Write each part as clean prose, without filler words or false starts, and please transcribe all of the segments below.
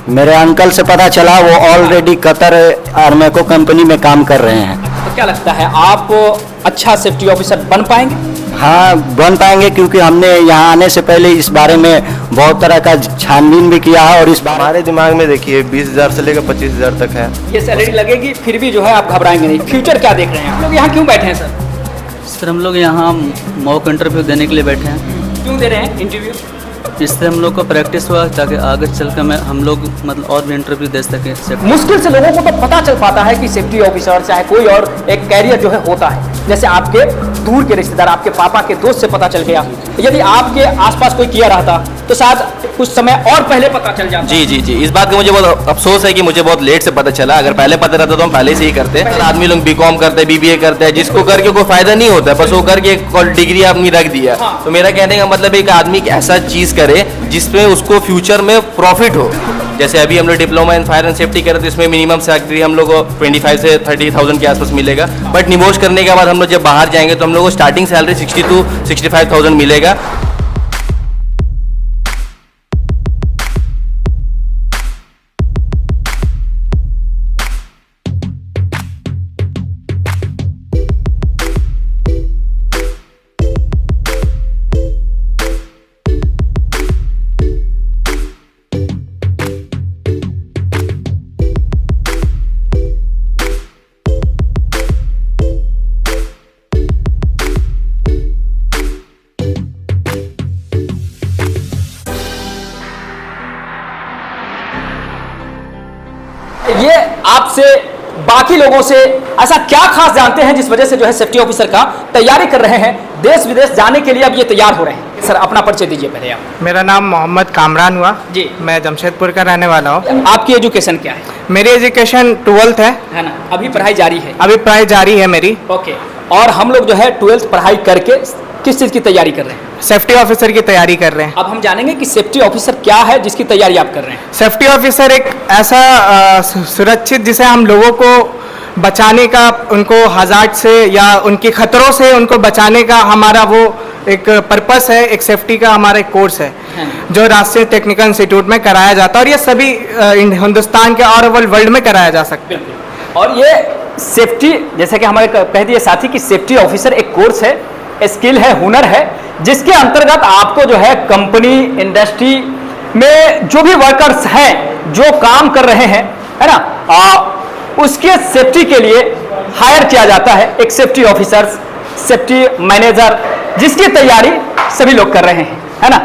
मेरे अंकल से पता चला, वो ऑलरेडी कतर आर्मेको कंपनी में काम कर रहे हैं। तो क्या लगता है आप अच्छा सेफ्टी ऑफिसर बन पाएंगे? हाँ, बन पाएंगे, क्योंकि हमने यहाँ आने से पहले इस बारे में बहुत तरह का छानबीन भी किया है और इस बारे हमारे दिमाग में देखिए 20,000 से लेकर 25,000 तक है। ये सैलरी लगेगी, फिर भी जो है आप घबराएंगे नहीं। फ्यूचर क्या देख रहे हैं? आप लोग यहाँ क्यों बैठे हैं सर? सर हम लोग यहाँ मॉक इंटरव्यू देने के लिए बैठे हैं। क्यों दे रहे हैं इंटरव्यू? इससे हम लोग को प्रैक्टिस हुआ ताकि आगे चल कर हम लोग मतलब और भी इंटरव्यू दे सकें। मुश्किल से लोगों को तो पता चल पाता है कि सेफ्टी ऑफिसर चाहे कोई और एक कैरियर जो है होता है। जैसे आपके दूर के रिश्तेदार, आपके पापा के दोस्त से पता चल गया, यदि आपके आसपास कोई किया रहता तो शायद कुछ समय और पहले पता चल जाता। जी जी जी, इस बात का मुझे बहुत अफसोस है कि मुझे बहुत लेट से पता चला। अगर पहले पता रहता तो हम पहले से ही करते। आदमी लोग बीकॉम करते हैं, बीबीए करते हैं, जिसको करके कोई फायदा नहीं होता, बस वो करके एक डिग्री आपने रख दिया। हाँ। तो मेरा कहने का मतलब एक आदमी एक ऐसा चीज करे जिसमें उसको फ्यूचर में प्रॉफिट हो। जैसे अभी हम लोग diploma in fire and safety करें तो इसमें मिनिमम सैलरी हम लोग को 25 से 30,000 के आसपास मिलेगा। बट निमोश करने के बाद हम लोग जब बाहर जाएंगे तो हम लोग को स्टार्टिंग सैलरी 60 to 65,000 मिलेगा। ये आपसे बाकी लोगों से ऐसा क्या खास जानते हैं जिस वजह से जो है सेफ्टी ऑफिसर का तैयारी कर रहे हैं, देश विदेश जाने के लिए अब ये तैयार हो रहे हैं? सर अपना परिचय दीजिए पहले आप। मेरा नाम मोहम्मद कामरान हुआ जी। मैं जमशेदपुर का रहने वाला हूँ। आपकी एजुकेशन क्या है? मेरी एजुकेशन 12th है ना, अभी पढ़ाई जारी है? अभी पढ़ाई जारी है मेरी। ओके। और हम लोग जो है 12th पढ़ाई करके किस चीज़ की तैयारी कर रहे हैं? सेफ्टी ऑफिसर की तैयारी कर रहे हैं। अब हम जानेंगे कि सेफ्टी ऑफिसर क्या है जिसकी तैयारी आप कर रहे हैं। सेफ्टी ऑफिसर एक ऐसा सुरक्षित जिसे हम लोगों को बचाने का, उनको हज़ार्ड से या उनके खतरों से उनको बचाने का हमारा वो एक पर्पस है। एक सेफ्टी का हमारा एक कोर्स है जो राष्ट्रीय टेक्निकल इंस्टीट्यूट में कराया जाता है और ये सभी हिंदुस्तान के और वर्ल्ड में कराया जा सकता है। और ये सेफ्टी, जैसे कि हमारे कह दिए साथी कि सेफ्टी ऑफिसर एक कोर्स है, स्किल है, हुनर है, जिसके अंतर्गत आपको जो है कंपनी इंडस्ट्री में जो भी वर्कर्स हैं जो काम कर रहे हैं, है ना, उसके सेफ्टी के लिए हायर किया जाता है एक सेफ्टी ऑफिसर, सेफ्टी मैनेजर, जिसकी तैयारी सभी लोग कर रहे हैं, है ना।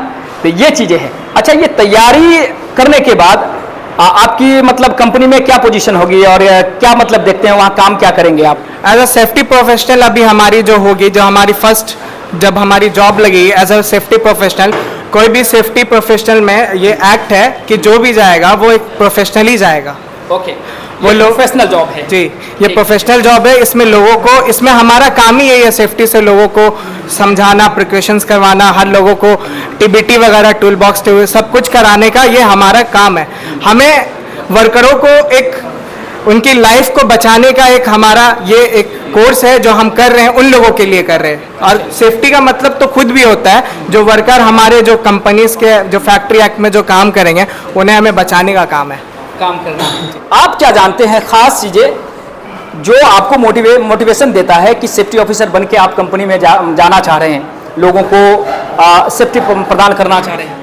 तो ये चीजें हैं। अच्छा, ये तैयारी करने के बाद आपकी मतलब कंपनी में क्या पोजीशन होगी और क्या मतलब देखते हैं वहाँ काम क्या करेंगे आप? एज अ सेफ्टी प्रोफेशनल अभी हमारी जो होगी, जो हमारी फर्स्ट जब हमारी जॉब लगी एज अ सेफ्टी प्रोफेशनल, कोई भी सेफ्टी प्रोफेशनल में ये एक्ट है कि जो भी जाएगा वो एक प्रोफेशनल ही जाएगा। ओके। वो प्रोफेशनल जॉब है जी, ये प्रोफेशनल जॉब है। इसमें लोगों को, इसमें हमारा काम ही यही है सेफ्टी से लोगों को समझाना, प्रिकॉशंस करवाना, हर लोगों को टीबीटी वगैरह, टूल बॉक्स सब कुछ कराने का ये हमारा काम है। हमें वर्करों को एक उनकी लाइफ को बचाने का एक हमारा ये एक कोर्स है जो हम कर रहे हैं, उन लोगों के लिए कर रहे हैं। और सेफ्टी का मतलब तो खुद भी होता है, जो वर्कर हमारे जो कंपनीज के जो फैक्ट्री एक्ट में जो काम करेंगे उन्हें हमें बचाने का काम है, काम करना है। आप क्या जानते हैं खास चीजें जो आपको मोटिवेशन देता है कि सेफ्टी ऑफिसर बन के आप कंपनी में जाना चाह रहे हैं, लोगों को सेफ्टी प्रदान करना चाह रहे हैं?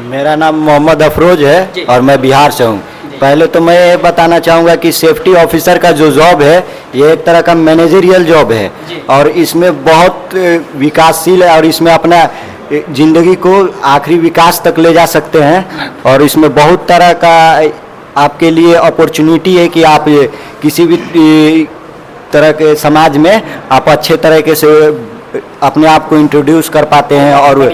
मेरा नाम मोहम्मद अफरोज है और मैं बिहार से हूँ। पहले तो मैं ये बताना चाहूँगा कि सेफ्टी ऑफिसर का जो जॉब है ये एक तरह का मैनेजरियल जॉब है और इसमें बहुत विकासशील है और इसमें अपना जिंदगी को आखिरी विकास तक ले जा सकते हैं और इसमें बहुत तरह का आपके लिए अपॉर्चुनिटी है कि आप किसी भी तरह के समाज में आप अच्छे तरीके से अपने आप को इंट्रोड्यूस कर पाते हैं और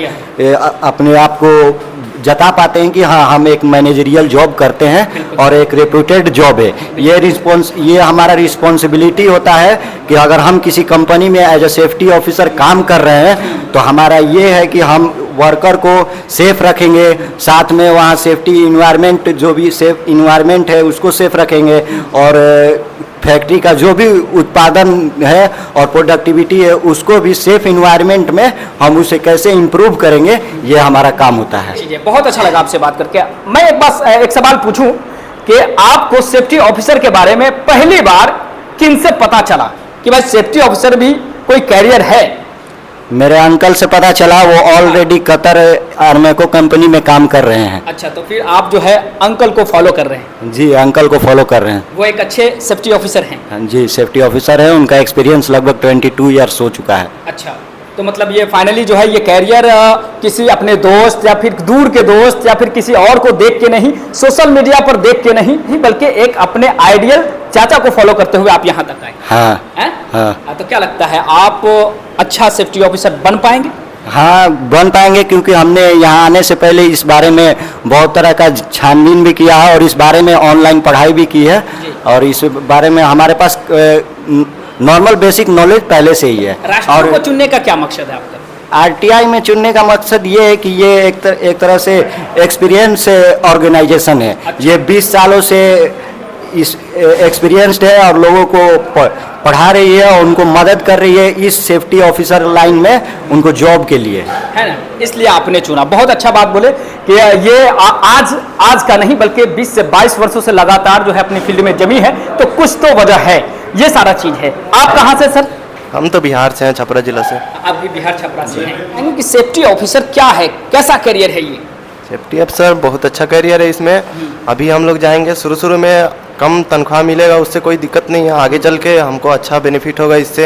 अपने आप को जता पाते हैं कि हाँ हम एक मैनेजरियल जॉब करते हैं और एक रेप्यूटेड जॉब है। ये हमारा रिस्पॉन्सिबिलिटी होता है कि अगर हम किसी कंपनी में एज ए सेफ्टी ऑफिसर काम कर रहे हैं तो हमारा ये है कि हम वर्कर को सेफ रखेंगे, साथ में वहाँ सेफ्टी इन्वायरमेंट, जो भी सेफ इन्वायरमेंट है उसको सेफ रखेंगे और फैक्ट्री का जो भी उत्पादन है और प्रोडक्टिविटी है उसको भी सेफ इन्वायरमेंट में हम उसे कैसे इम्प्रूव करेंगे, ये हमारा काम होता है। बहुत अच्छा लगा आपसे बात करके। मैं एक सवाल पूछूं कि आपको सेफ्टी ऑफिसर के बारे में पहली बार किन से पता चला कि भाई सेफ्टी ऑफिसर भी कोई कैरियर है? मेरे अंकल से पता चला, वो ऑलरेडी कतर आर्मेको कंपनी में काम कर रहे हैं। अच्छा, तो फिर आप जो है अंकल को फॉलो कर रहे हैं? जी, अंकल को फॉलो कर रहे हैं। वो एक अच्छे सेफ्टी ऑफिसर हैं? हाँ जी, सेफ्टी ऑफिसर है, उनका एक्सपीरियंस लगभग 22 ईयर्स हो चुका है। अच्छा, तो मतलब ये फाइनली जो है ये कैरियर किसी अपने दोस्त या फिर दूर के दोस्त या फिर किसी और को देख के नहीं, सोशल मीडिया पर देख के नहीं, बल्कि एक अपने आइडियल चाचा को फॉलो करते हुए आप यहाँ तक आए। हाँ हैं? हाँ तो क्या लगता है आप अच्छा सेफ्टी ऑफिसर बन पाएंगे? हाँ, बन पाएंगे, क्योंकि हमने यहाँ आने से पहले इस बारे में बहुत तरह का छानबीन भी किया है और इस बारे में ऑनलाइन पढ़ाई भी की है और इस बारे में हमारे पास नॉर्मल बेसिक नॉलेज पहले से ही है। राष्ट्र को चुनने का क्या मकसद है आपका? आरटीआई में चुनने का मकसद ये है कि ये एक तरह से एक्सपीरियंस ऑर्गेनाइजेशन है। ये 20 सालों से इस एक्सपीरियंस्ड है और लोगों को पढ़ा रही है और उनको मदद कर रही है इस सेफ्टी ऑफिसर लाइन में उनको जॉब के लिए, है ना? इसलिए आपने चुना। बहुत अच्छा बात बोले कि ये आज का नहीं बल्कि 20 से 22 वर्षों से लगातार जो है अपनी फील्ड में जमी है, तो कुछ तो वजह है, ये सारा चीज है। आप कहाँ से सर? हम तो बिहार से हैं, छपरा जिला से। आप भी बिहार छपरा से हैं। यानी कि सेफ्टी ऑफिसर क्या है, कैसा करियर है ये? सेफ्टी अफसर बहुत अच्छा करियर है इसमें। अभी हम लोग जाएंगे, शुरू में कम तनख्वाह मिलेगा, उससे कोई दिक्कत नहीं है। आगे चल के हमको अच्छा बेनिफिट होगा, इससे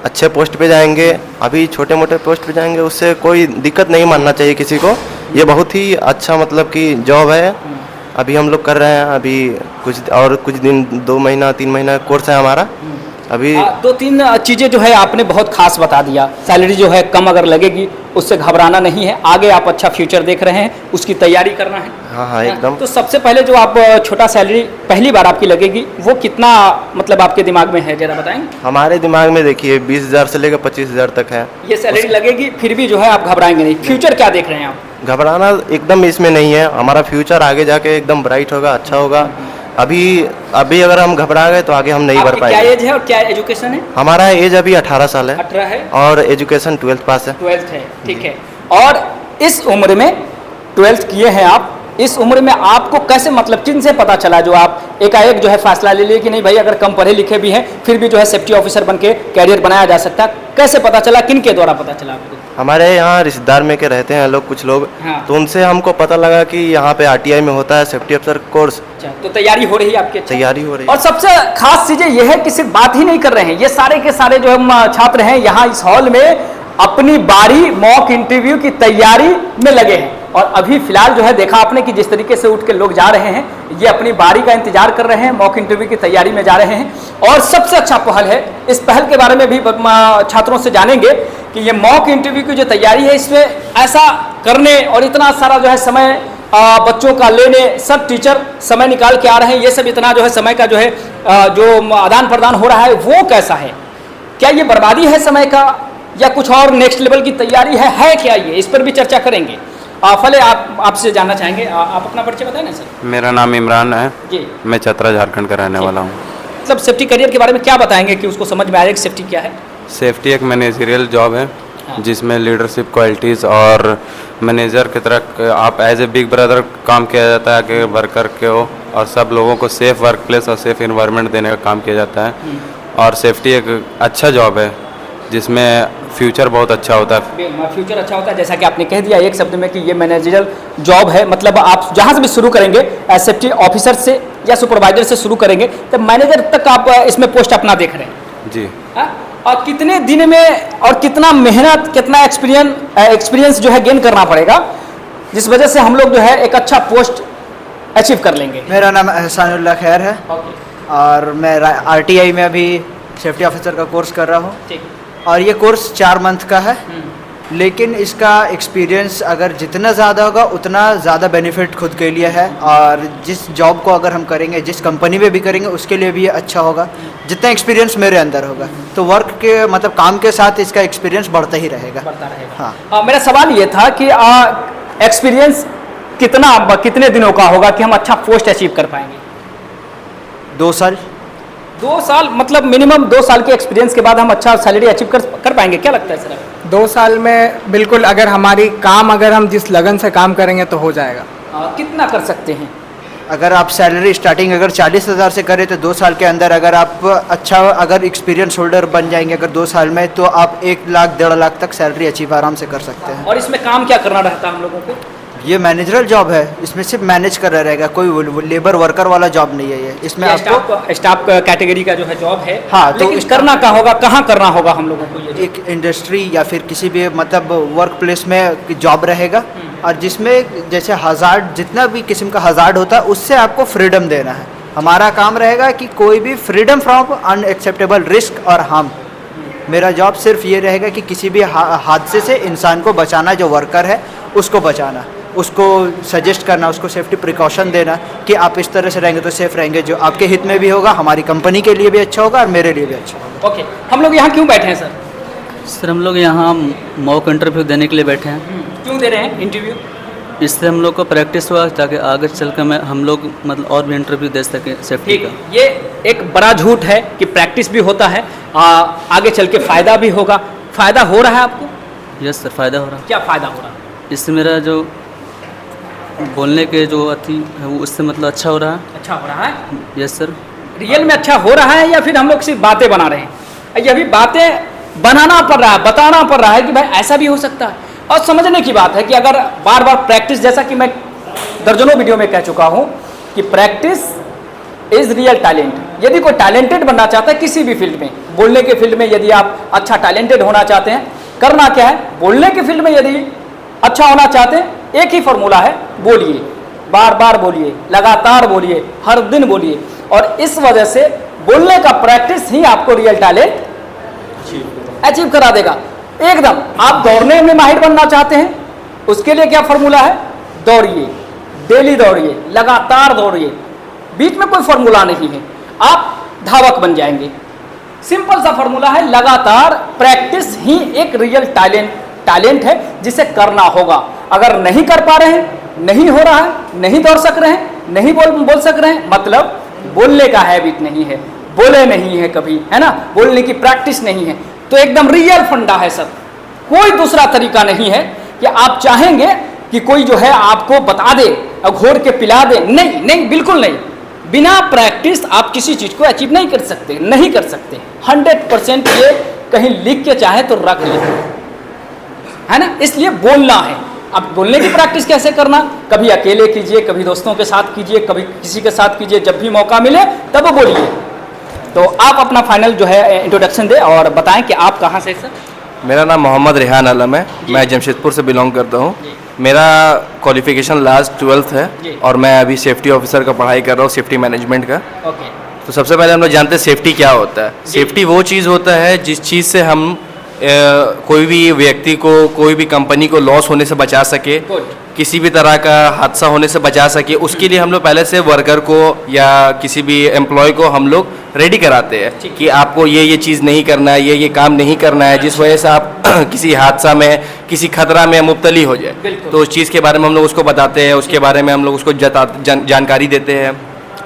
अच्छे पोस्ट पे जाएंगे। अभी छोटे मोटे पोस्ट पे जाएंगे, उससे कोई दिक्कत नहीं मानना चाहिए किसी को। ये बहुत ही अच्छा मतलब कि जॉब है। अभी हम लोग कर रहे हैं, अभी कुछ दिन 2 महीना 3 महीना कोर्स है हमारा। अभी 2-3 चीज़ें जो है आपने बहुत खास बता दिया। सैलरी जो है कम अगर लगेगी उससे घबराना नहीं है, आगे आप अच्छा फ्यूचर देख रहे हैं, उसकी तैयारी करना है। हाँ एकदम। तो सबसे पहले जो आप छोटा सैलरी पहली बार आपकी लगेगी वो कितना मतलब आपके दिमाग में है, जरा बताएंगे? हमारे दिमाग में देखिए 20,000 से लेकर 25,000 तक है ये सैलरी लगेगी, फिर भी जो है आप घबराएंगे नहीं। फ्यूचर क्या देख रहे हैं आप? घबराना एकदम इसमें नहीं है। हमारा फ्यूचर आगे जाके एकदम ब्राइट होगा, अच्छा होगा। अभी अगर हम घबरा गए तो आगे हम नहीं बढ़ पाएंगे। क्या एज है और क्या एजुकेशन है? हमारा एज अभी 18 साल है। 18 है और एजुकेशन 12th पास है। 12th है, ठीक है। और इस उम्र में 12th किए हैं आप, इस उम्र में आपको कैसे मतलब किन से पता चला जो आप एकाएक जो है फैसला ले लिए कि नहीं भाई अगर कम पढ़े लिखे भी हैं फिर भी जो है सेफ्टी ऑफिसर बन के कैरियर बनाया जा सकता है? कैसे पता चला, किन के द्वारा पता चला आपको? हमारे यहाँ रिश्तेदार में के रहते हैं लोग, कुछ लोग। हाँ। तो उनसे हमको पता लगा कि यहाँ पे आरटीआई में होता है सेफ्टी अफसर कोर्स। अच्छा, तो तैयारी हो रही है आपकी? अच्छा। तैयारी हो रही और है। सबसे खास चीजें यह है कि सिर्फ बात ही नहीं कर रहे हैं, ये सारे के सारे जो हम छात्र हैं यहाँ इस हॉल में अपनी बारी मॉक इंटरव्यू की तैयारी में लगे हैं। और अभी फिलहाल जो है देखा आपने कि जिस तरीके से उठ के लोग जा रहे हैं, ये अपनी बारी का इंतजार कर रहे हैं, मॉक इंटरव्यू की तैयारी में जा रहे हैं। और सबसे अच्छा पहल है, इस पहल के बारे में भी छात्रों से जानेंगे कि ये मॉक इंटरव्यू की जो तैयारी है इसमें ऐसा करने और इतना सारा जो है समय बच्चों का लेने, सब टीचर समय निकाल के आ रहे हैं, ये सब इतना जो है समय का जो है जो आदान प्रदान हो रहा है वो कैसा है? क्या ये बर्बादी है समय का या कुछ और नेक्स्ट लेवल की तैयारी है क्या ये? इस पर भी चर्चा करेंगे। फले आपसे जानना चाहेंगे, आप अपना परिचय बताएं ना सर। मेरा नाम इमरान है जी, मैं चतरा झारखंड का रहने वाला हूँ। मतलब सेफ्टी करियर के बारे में क्या बताएंगे कि उसको समझ में आएगा कि सेफ्टी क्या है? सेफ्टी एक मैनेजरियल जॉब है जिसमें लीडरशिप क्वालिटीज़ और मैनेजर की तरह आप एज ए बिग ब्रदर काम किया जाता है कि वर्कर के हो और सब लोगों को सेफ वर्क प्लेस और सेफ इन्वायरमेंट देने का काम किया जाता है। और सेफ्टी एक अच्छा जॉब है जिसमें फ्यूचर बहुत अच्छा होता है। फ्यूचर अच्छा होता है, जैसा कि आपने कह दिया एक शब्द में कि ये मैनेजरियल जॉब है। मतलब आप जहाँ से भी शुरू करेंगे सेफ्टी ऑफिसर से या सुपरवाइजर से शुरू करेंगे तो मैनेजर तक आप इसमें पोस्ट अपना देख रहे हैं जी। और कितने दिन में और कितना मेहनत, कितना एक्सपीरियंस जो है गेन करना पड़ेगा जिस वजह से हम लोग जो है एक अच्छा पोस्ट अचीव कर लेंगे? मेरा नाम एहसानुल्लाह खैर है और मैं आरटीआई में अभी सेफ्टी ऑफिसर का कोर्स कर रहा हूँ। और ये कोर्स 4 मंथ का है, लेकिन इसका एक्सपीरियंस अगर जितना ज़्यादा होगा उतना ज़्यादा बेनिफिट खुद के लिए है। और जिस जॉब को अगर हम करेंगे, जिस कंपनी में भी करेंगे, उसके लिए भी ये अच्छा होगा जितना एक्सपीरियंस मेरे अंदर होगा। तो वर्क के मतलब काम के साथ इसका एक्सपीरियंस बढ़ता ही रहेगा। हाँ। मेरा सवाल ये था कि एक्सपीरियंस कितने दिनों का होगा कि हम अच्छा पोस्ट अचीव कर पाएंगे? 2 साल। 2 साल मतलब मिनिमम 2 साल के एक्सपीरियंस के बाद हम अच्छा सैलरी अचीव कर पाएंगे, क्या लगता है सर? 2 साल में बिल्कुल, अगर हम जिस लगन से काम करेंगे तो हो जाएगा। कितना कर सकते हैं? अगर आप सैलरी स्टार्टिंग अगर 40,000 से करें तो 2 साल के अंदर अगर आप अच्छा अगर एक्सपीरियंस होल्डर बन जाएंगे अगर 2 साल में, तो आप 1 लाख 1.5 लाख तक सैलरी अचीव आराम से कर सकते हैं। और इसमें काम क्या करना रहता है हम लोगों को? ये मैनेजरल जॉब है, इसमें सिर्फ मैनेज कर रहेगा, कोई लेबर वर्कर वाला जॉब नहीं है ये। इसमें आपको स्टाफ कैटेगरी का जो है जॉब है। हाँ, तो लेकिन करना कहाँ होगा, कहाँ करना होगा हम लोगों को ये? एक इंडस्ट्री या फिर किसी भी मतलब वर्क प्लेस में जॉब रहेगा, और जिसमें जैसे हज़ार्ड जितना भी किस्म का हज़ार्ड होता है उससे आपको फ्रीडम देना है। हमारा काम रहेगा कि कोई भी फ्रीडम फ्रॉम अनएक्सेप्टेबल रिस्क और हार्म। मेरा जॉब सिर्फ ये रहेगा कि किसी भी हादसे से इंसान को बचाना, जो वर्कर है उसको बचाना, उसको सजेस्ट करना, उसको सेफ्टी प्रिकॉशन देना कि आप इस तरह से रहेंगे तो सेफ रहेंगे, जो आपके हित में भी होगा, हमारी कंपनी के लिए भी अच्छा होगा और मेरे लिए भी अच्छा होगा। ओके, हम लोग यहाँ क्यों बैठे हैं सर? सर हम लोग यहाँ मॉक इंटरव्यू देने के लिए बैठे हैं। क्यों दे रहे हैं इंटरव्यू? इससे हम लोग को प्रैक्टिस हुआ ताकि आगे चल कर मैं हम लोग मतलब और भी इंटरव्यू दे सकें सेफ्टी ठीक का। है, ये एक बड़ा झूठ है कि प्रैक्टिस भी होता है, आगे चल के फ़ायदा भी होगा। फ़ायदा हो रहा है आपको? यस सर, फ़ायदा हो रहा है। क्या फ़ायदा हो रहा है? इससे मेरा जो बोलने के जो अति है वो उससे मतलब अच्छा हो रहा है। अच्छा हो रहा है? Yes sir. रियल में अच्छा हो रहा है या फिर हम लोग सिर्फ बातें बना रहे हैं? ये भी बातें बनाना पड़ रहा है, बताना पड़ रहा है कि भाई ऐसा भी हो सकता है। और समझने की बात है कि अगर बार बार प्रैक्टिस, जैसा कि मैं दर्जनों वीडियो में कह चुका हूँ कि प्रैक्टिस इज़ रियल टैलेंट। यदि कोई टैलेंटेड बनना चाहता है किसी भी फील्ड में, बोलने के फील्ड में यदि आप अच्छा टैलेंटेड होना चाहते हैं, करना क्या है, बोलने के फील्ड में यदि अच्छा होना चाहते हैं, एक ही फॉर्मूला है, बोलिए, बार बार बोलिए, लगातार बोलिए, हर दिन बोलिए। और इस वजह से बोलने का प्रैक्टिस ही आपको रियल टैलेंट अचीव करा देगा एकदम। आप दौड़ने में माहिर बनना चाहते हैं, उसके लिए क्या फॉर्मूला है? दौड़िए, डेली दौड़िए, लगातार दौड़िए, बीच में कोई फॉर्मूला नहीं है, आप धावक बन जाएंगे। सिंपल सा फॉर्मूला है, लगातार प्रैक्टिस ही एक रियल टैलेंट है जिसे करना होगा। अगर नहीं कर पा रहे हैं, नहीं हो रहा है, नहीं दौड़ सक रहे हैं, नहीं बोल सक रहे हैं, मतलब बोलने का हैबिट नहीं है, बोले नहीं है कभी, है ना, बोलने की प्रैक्टिस नहीं है। तो एकदम रियल फंडा है सर, कोई दूसरा तरीका नहीं है कि आप चाहेंगे कि कोई जो है आपको बता दे और घोर के पिला दे। नहीं नहीं, बिल्कुल नहीं। बिना प्रैक्टिस आप किसी चीज़ को अचीव नहीं कर सकते, नहीं कर सकते। 100% ये कहीं लिख के चाहे तो रख ले, है ना। इसलिए बोलना है। अब बोलने की प्रैक्टिस कैसे करना? कभी अकेले कीजिए, कभी दोस्तों के साथ कीजिए, कभी किसी के साथ कीजिए, जब भी मौका मिले तब बोलिए। तो आप अपना फाइनल जो है इंट्रोडक्शन दें और बताएं कि आप कहाँ से सर? मेरा नाम मोहम्मद रेहान आलम है, मैं जमशेदपुर से बिलोंग करता हूँ। मेरा क्वालिफिकेशन लास्ट 12th है और मैं अभी सेफ्टी ऑफिसर का पढ़ाई कर रहा हूँ, सेफ्टी मैनेजमेंट का। ओके। तो सबसे पहले हम लोग जानते हैं सेफ्टी क्या होता है। सेफ्टी वो चीज़ होता है जिस चीज़ से हम कोई भी व्यक्ति को, कोई भी कंपनी को लॉस होने से बचा सके, किसी भी तरह का हादसा होने से बचा सके, उसके लिए हम लोग पहले से वर्कर को या किसी भी एम्प्लॉय को हम लोग रेडी कराते हैं कि आपको ये चीज़ नहीं करना है, ये काम नहीं करना है, जिस वजह से आप किसी हादसा में, किसी खतरा में मुब्तली हो जाए। तो उस चीज़ के बारे में हम लोग उसको बताते हैं, उसके बारे में हम लोग उसको जानकारी देते हैं।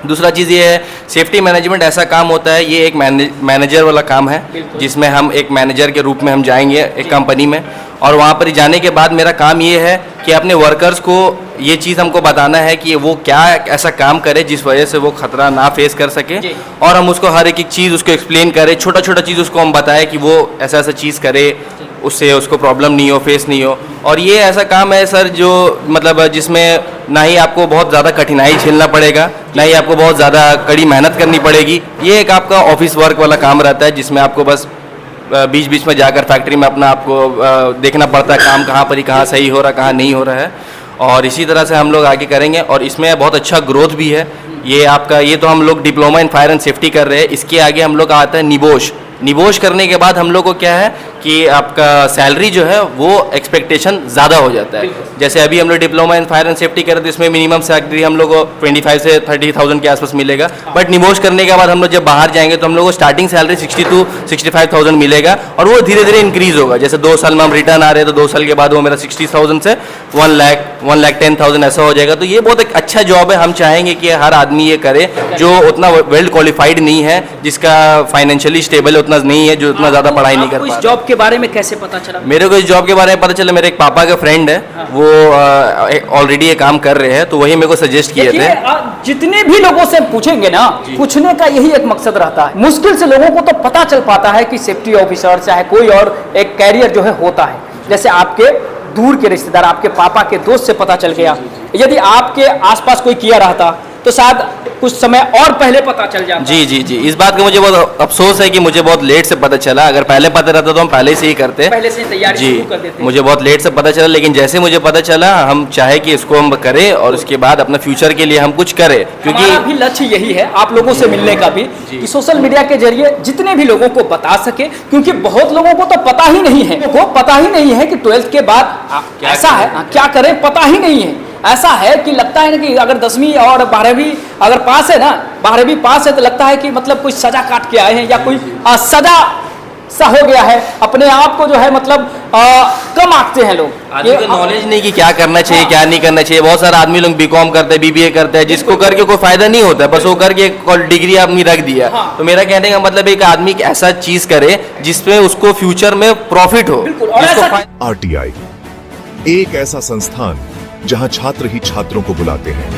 दूसरा चीज़ ये है, सेफ्टी मैनेजमेंट ऐसा काम होता है, ये एक मैनेजर वाला काम है, जिसमें हम एक मैनेजर के रूप में हम जाएंगे एक कंपनी में, और वहाँ पर जाने के बाद मेरा काम ये है कि अपने वर्कर्स को ये चीज़ हमको बताना है कि वो क्या ऐसा काम करे जिस वजह से वो खतरा ना फेस कर सके, और हम उसको हर एक चीज़ उसको एक्सप्लेन करें, छोटा छोटा चीज़ उसको हम बताएं कि वो ऐसा चीज़ करे, उससे उसको प्रॉब्लम नहीं हो, फेस नहीं हो। और ये ऐसा काम है सर जो मतलब जिसमें ना ही आपको बहुत ज़्यादा कठिनाई झेलना पड़ेगा, ना ही आपको बहुत ज़्यादा कड़ी मेहनत करनी पड़ेगी। ये एक आपका ऑफिस वर्क वाला काम रहता है जिसमें आपको बस बीच बीच में जाकर फैक्ट्री में अपना आपको देखना पड़ता है काम कहाँ पर ही, कहाँ सही हो रहा है, कहाँ नहीं हो रहा है। और इसी तरह से हम लोग आगे करेंगे और इसमें बहुत अच्छा ग्रोथ भी है। ये आपका, ये तो हम लोग diploma in fire and safety कर रहे हैं, इसके आगे हम लोग का आता है निबोश। निबोश करने के बाद हम लोग को क्या है कि आपका सैलरी जो है वो एक्सपेक्टेशन ज़्यादा हो जाता है। जैसे अभी हम लोग diploma in fire and safety कर रहे थे, इसमें मिनिमम सैलरी हम लोग को 25 से 30,000 के आसपास मिलेगा। बट निबोश करने के बाद हम लोग जब बाहर जाएंगे तो हम लोग को स्टार्टिंग सैलरी 62-65,000 मिलेगा और वो धीरे धीरे इंक्रीज़ होगा। जैसे 2 साल में हम रिटर्न आ रहे हैं तो 2 साल के बाद वो मेरा 60,000 से 1,10,000 ऐसा हो जाएगा। तो ये बहुत एक अच्छा जॉब है, हम चाहेंगे कि हर आदमी ये करे जो उतना वेल क्वालिफाइड नहीं है, जिसका फाइनेंशियली स्टेबल उतना नहीं है, जो उतना ज़्यादा पढ़ाई नहीं कर पा इस रहा। जॉब के बारे में कैसे पता चला? मेरे को इस जॉब के बारे में पता चला, मेरे एक पापा का फ्रेंड है, वो ऑलरेडी ये काम कर रहे हैं, तो वही मेरे को सजेस्ट किए थे। जितने भी लोगों से पूछेंगे ना, पूछने का यही एक मकसद रहता है। मुश्किल से लोगों को तो पता चल पाता है कि सेफ्टी ऑफिसर चाहे कोई और एक कैरियर जो है होता है। जैसे आपके दूर के रिश्तेदार, आपके पापा के दोस्त से पता चल गया, यदि आपके आसपास कोई किया रहता तो शायद कुछ समय और पहले पता चल जाता। जी जी जी, इस बात का मुझे बहुत अफसोस है कि मुझे बहुत लेट से पता चला। अगर पहले पता रहता तो हम पहले से ही करते, पहले से तैयारी जी। शुरू कर देते। मुझे बहुत लेट से पता चला, लेकिन जैसे मुझे पता चला हम चाहे कि इसको हम करें और उसके बाद अपना फ्यूचर के लिए हम कुछ करें, क्योंकि हमारा भी लक्ष्य यही है आप लोगों से मिलने का भी, कि सोशल मीडिया के जरिए जितने भी लोगों को बता सके, क्योंकि बहुत लोगों को तो पता ही नहीं है, वो पता ही नहीं है कि 12th के बाद ऐसा है, क्या करें पता ही नहीं है। ऐसा है कि लगता है ना कि अगर 10वीं और 12वीं अगर पास है ना, 12वीं पास है तो लगता है कि मतलब कोई सजा काट के आए हैं या कोई सजा सा हो गया है, अपने आप को जो है मतलब कम आंकते हैं लोग। आदमी को नॉलेज नहीं कि क्या करना चाहिए क्या नहीं करना चाहिए। बहुत सारे आदमी लोग बीकॉम करते हैं, बीबीए करते हैं, जिसको करके कोई फायदा नहीं होता है, बस वो करके एक डिग्री आपने रख दिया। तो मेरा कहने का मतलब एक आदमी एक ऐसा चीज करे जिसमें उसको फ्यूचर में प्रॉफिट हो। RTI एक ऐसा संस्थान जहां छात्र ही छात्रों को बुलाते हैं,